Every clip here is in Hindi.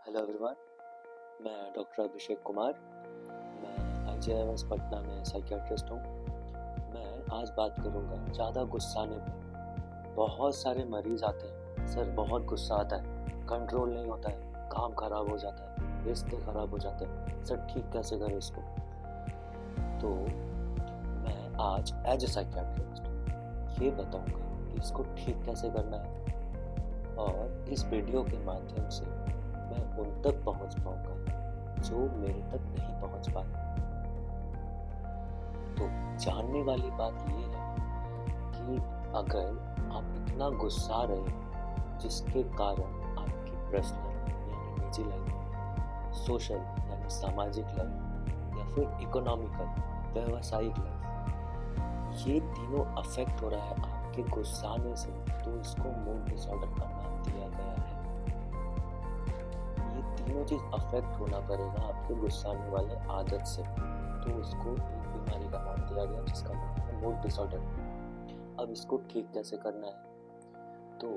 हेलो एवरीवन, मैं डॉक्टर अभिषेक कुमार। मैं आईजीआईएमएस पटना में साइकियाट्रिस्ट हूँ। मैं आज बात करूँगा ज़्यादा गुस्सा आने पर। बहुत सारे मरीज़ आते हैं, सर बहुत गुस्सा आता है, कंट्रोल नहीं होता है, काम खराब हो जाता है, रिश्ते खराब हो जाते हैं, सर ठीक कैसे करें इसको। तो मैं आज एज ए साइकियाट्रिस्ट ये बताऊँगा कि इसको ठीक कैसे करना है, और इस वीडियो के माध्यम से मैं उन तक पहुंच पाऊंगा जो मेरे तक नहीं पहुंच पाए। तो जानने वाली बात ये है कि अगर आप इतना गुस्सा रहे हैं जिसके कारण आपकी पर्सनल यानी निजी लाइफ, सोशल यानी सामाजिक लाइफ, या फिर इकोनॉमिकल व्यावसायिक लाइफ, ये तीनों अफेक्ट हो रहा है आपके गुस्साने से, तो इसको मूड डिसऑर्डर का नाम दिया गया है। ये तीनों चीज अफेक्ट होना पड़ेगा आपके गुस्साने वाले आदत से, तो उसको एक बीमारी का नाम दिया गया जिसका नाम है मूड डिसऑर्डर। अब इसको ठीक कैसे करना है, तो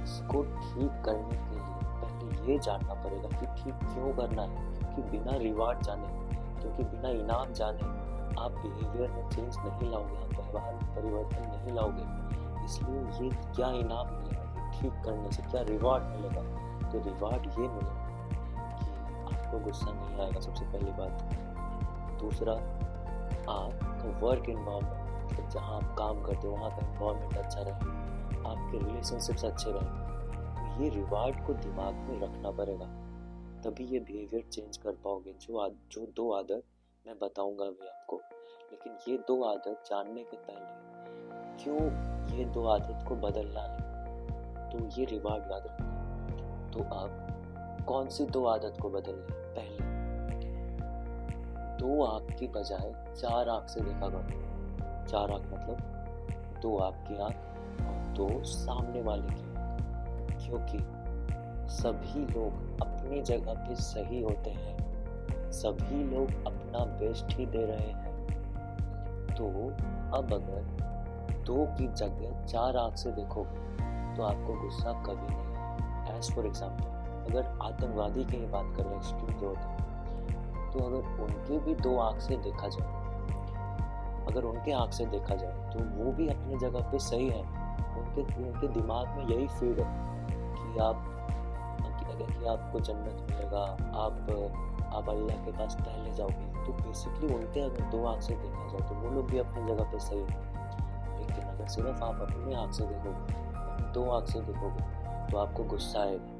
इसको ठीक करने के लिए पहले ये जानना पड़ेगा कि ठीक क्यों करना है। क्योंकि बिना रिवार्ड जाने, क्योंकि बिना इनाम जाने आप बिहेवियर में चेंज नहीं लाओगे, आप व्यवहार में परिवर्तन नहीं लाओगे। इसलिए ये क्या इनाम मिलेगा कि ठीक करने से, क्या रिवार्ड मिलेगा, तो रिवार्ड ये मिलेगा कि आपको गुस्सा नहीं आएगा, सबसे पहली बात। दूसरा, आपका वर्क इन्वायरमेंट, मतलब जहाँ आप काम करते हो वहाँ का इन्वायरमेंट अच्छा रहे, आपके रिलेशनशिप्स अच्छे रहें। तो ये रिवार्ड को दिमाग में रखना पड़ेगा, तभी ये बिहेवियर चेंज कर पाओगे। जो दो आदत मैं बताऊंगा अभी आपको, लेकिन ये दो आदत जानने के पहले क्यों ये दो आदत को बदलना है, तो ये रिवार्ड याद रखना है। तो आप कौन सी दो आदत को बदलना है? पहले, 2 आँख की बजाय 4 आँख से देखा करो। 4 आँख मतलब 2 आपकी आँख और 2 सामने वाले की आँख, क्योंकि सभी लोग अपनी जगह पे सही होते हैं, सभी लोग अपना बेस्ट ही दे रहे हैं। तो अब अगर 2 की जगह 4 आँख से देखोगे तो आपको गुस्सा कभी नहीं आएगा। एज फॉर एग्जाम्पल, अगर आतंकवादी की बात करें, एक्सट्रीम जो होते हैं, तो अगर उनके भी 2 आँख से देखा जाए, अगर उनके आँख से देखा जाए तो वो भी अपनी जगह पे सही है। उनके दिमाग में यही फीड है कि आपको जन्नत मिलेगा, आप अल्लाह के पास पहले जाओगे। तो बेसिकली उनके अगर 2 आँख से देखा जाए तो वो लोग भी अपनी जगह पे सही है। लेकिन अगर सिर्फ आप अपनी आँख से देखोगे, 2 आँख से देखोगे, तो आपको गुस्सा आएगा।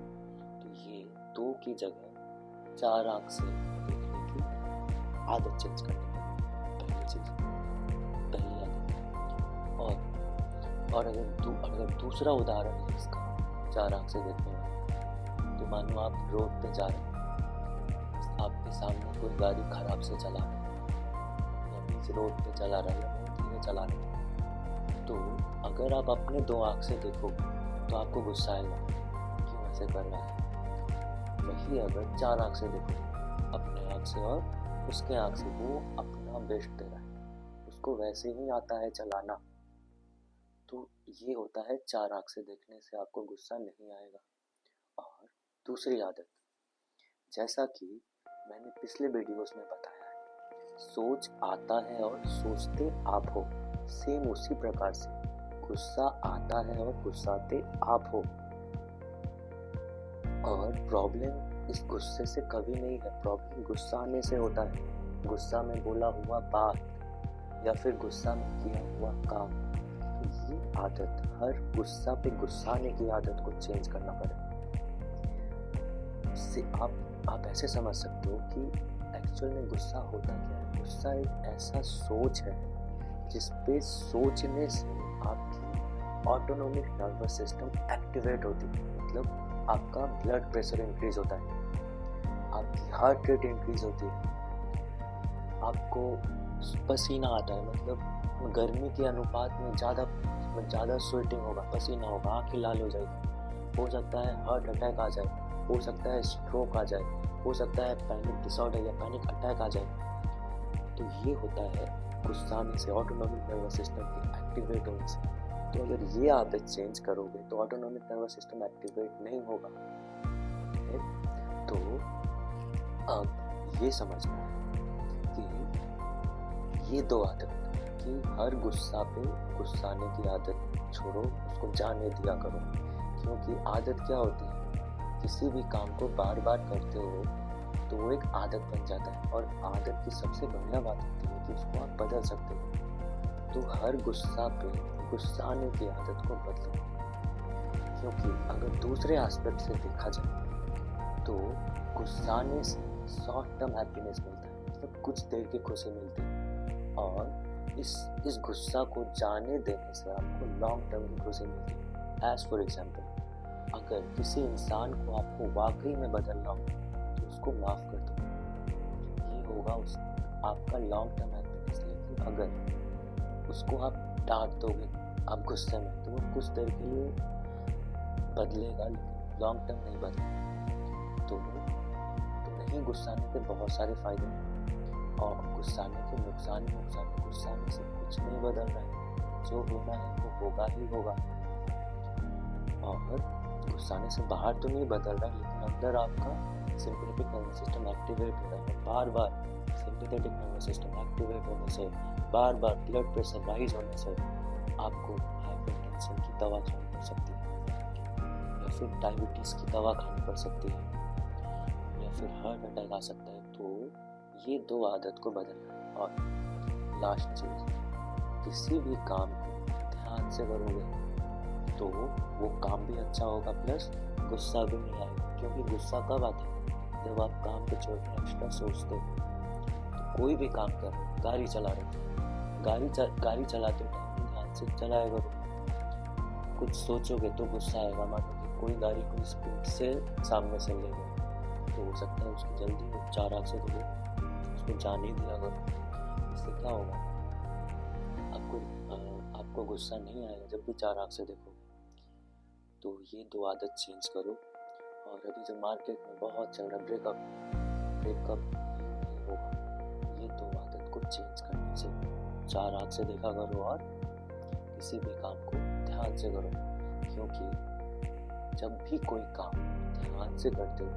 तो ये 2 की जगह 4 आँख से देखने की आदत चेंज करनी पड़ेगी, पहली चीज, पहली आदत। और अगर दूसरा उदाहरण है इसका 4 आँख से देखने में, तो मानो आप रोड पे जा रहे हैं, आपके सामने कोई गाड़ी खराब से चला रहा है, या बीच रोड पे चला रहा है, या बहुत धीरे चला रहा है, तो अगर आप अपने 2 आँख से देखोगे तो आपको गुस्सा आएगा, क्यों ऐसे कर रहा है। वही अगर 4 आँख से देखोगे, अपने आँख से और उसके आँख से, वो अपना बेस्ट दे रहा है, उसको वैसे ही आता है चलाना, तो ये होता है 4 आँख से देखने से आपको गुस्सा नहीं आएगा। और दूसरी आदत, जैसा कि मैंने पिछले वीडियोस में बताया है, सोच आता है और सोचते आप हो, सेम उसी प्रकार से गुस्सा आता है और गुस्साते आप हो। और प्रॉब्लम इस गुस्से से कभी नहीं है, प्रॉब्लम गुस्सा आने से होता है। गुस्सा में बोला हुआ बात या फिर गुस्सा में किया हुआ काम, ये आदत, हर गुस्सा पे गुस्साने की आदत को चेंज करना पड़ेगा। इससे आप ऐसे समझ सकते हो कि एक्चुअल में गुस्सा होता क्या है। गुस्सा एक ऐसा सोच है जिस पे सोचने से आपकी ऑटोनोमिक नर्वस सिस्टम एक्टिवेट होती है, मतलब आपका ब्लड प्रेशर इंक्रीज होता है, आपकी हार्ट रेट इंक्रीज होती है, आपको पसीना आता है, मतलब गर्मी के अनुपात में ज़्यादा स्वेटिंग होगा, पसीना होगा, आँखें लाल हो जाएगी, हो सकता है हार्ट अटैक आ जाए, हो सकता है स्ट्रोक आ जाए, हो सकता है पैनिक डिसऑर्डर या पैनिक अटैक आ जाए। तो ये होता है गुस्साने से, ऑटोनोमिक नर्वस सिस्टम के एक्टिवेट होने से। तो अगर ये आदत चेंज करोगे तो ऑटोनोमिक नर्वस सिस्टम एक्टिवेट नहीं होगा। अब ये समझना है कि ये दो आदत कि हर गुस्सा पे गुस्साने की आदत छोड़ो, उसको जाने दिया करो। क्योंकि आदत क्या होती है, किसी भी काम को बार बार करते हो तो वो एक आदत बन जाता है, और आदत की सबसे बढ़िया बात होती है कि उसको आप बदल सकते हो। तो हर गुस्सा पे गुस्साने की आदत को बदलो। क्योंकि अगर दूसरे एस्पेक्ट से देखा जाए तो गुस्साने से शॉर्ट टर्म हैप्पीनेस मिलता है, मतलब कुछ देर की खुशी मिलती है, और इस गुस्सा को जाने देने से आपको लॉन्ग टर्म की खुशी मिलती है। एज फॉर एग्जाम्पल, अगर किसी इंसान को आपको वाकई में बदलना हो तो उसको माफ़ कर दो, ये होगा उस आपका लॉन्ग टर्म हैप्पीनेस। लेकिन अगर उसको आप डांट दोगे आप गुस्से में, तो वो कुछ देर के लिए बदलेगा लेकिन लॉन्ग टर्म नहीं बदलेगा। तो नहीं, गुस्साने के बहुत सारे फायदे हैं और गुस्साने के नुकसान ही नुकसान है। गुस्साने से कुछ नहीं बदल रहा है, जो होना है वो होगा ही होगा। और गुस्साने से बाहर तो नहीं बदल रहा, लेकिन अंदर आपका सिंपैथेटिक नर्वस सिस्टम एक्टिवेट हो रहा है। बार बार सिंपैथेटिक नर्वस सिस्टम एक्टिवेट होने से, बार बार ब्लड प्रेशर राइज होने से आपको हाइपरटेंशन की दवा खानी पड़ सकती है, या फिर डायबिटीज़ की दवा खानी पड़ सकती है, या फिर हार्ट अटैक आ सकता है। तो ये दो आदत को बदलना है। और लास्ट चीज़, किसी भी काम को ध्यान से करोगे तो वो काम भी अच्छा होगा, प्लस गुस्सा भी नहीं आएगा। क्योंकि गुस्सा कब आता है, जब आप काम को छोड़कर एक्स्ट्रा सोचते हो। तो कोई भी काम कर रहे हो, गाड़ी चला रहे हो, गाड़ी चलाते टाइम ध्यान से चलाया करो। कुछ सोचोगे तो गुस्सा आएगा। मानो कि कोई गाड़ी कोई स्पीड से सामने से ले गए, तो हो सकता है उसकी जल्दी हो, 4 आँख से तो उसको जाने दिया करो। इससे क्या होगा, आपको गुस्सा नहीं आएगा जब भी 4 आँख से देखो। तो ये दो आदत चेंज करो। और अभी जो मार्केट में बहुत चल रहा है ब्रेकअप नहीं होगा, ये दो आदत को चेंज करने से 4 आँख से देखा करो और किसी भी काम को ध्यान से करो। क्योंकि जब भी कोई काम ध्यान से करते हो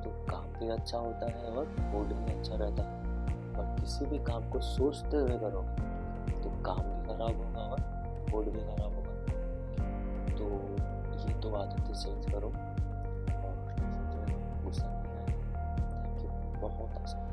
तो काम भी अच्छा होता है और मूड भी अच्छा रहता है। और किसी भी काम को सोचते हुए करोगे तो काम भी खराब होगा और मूड भी खराब होगा। तो ये दो आदतें चेंज करो और गुस्सा नहीं आएगा। थैंक यू, बहुत आसान।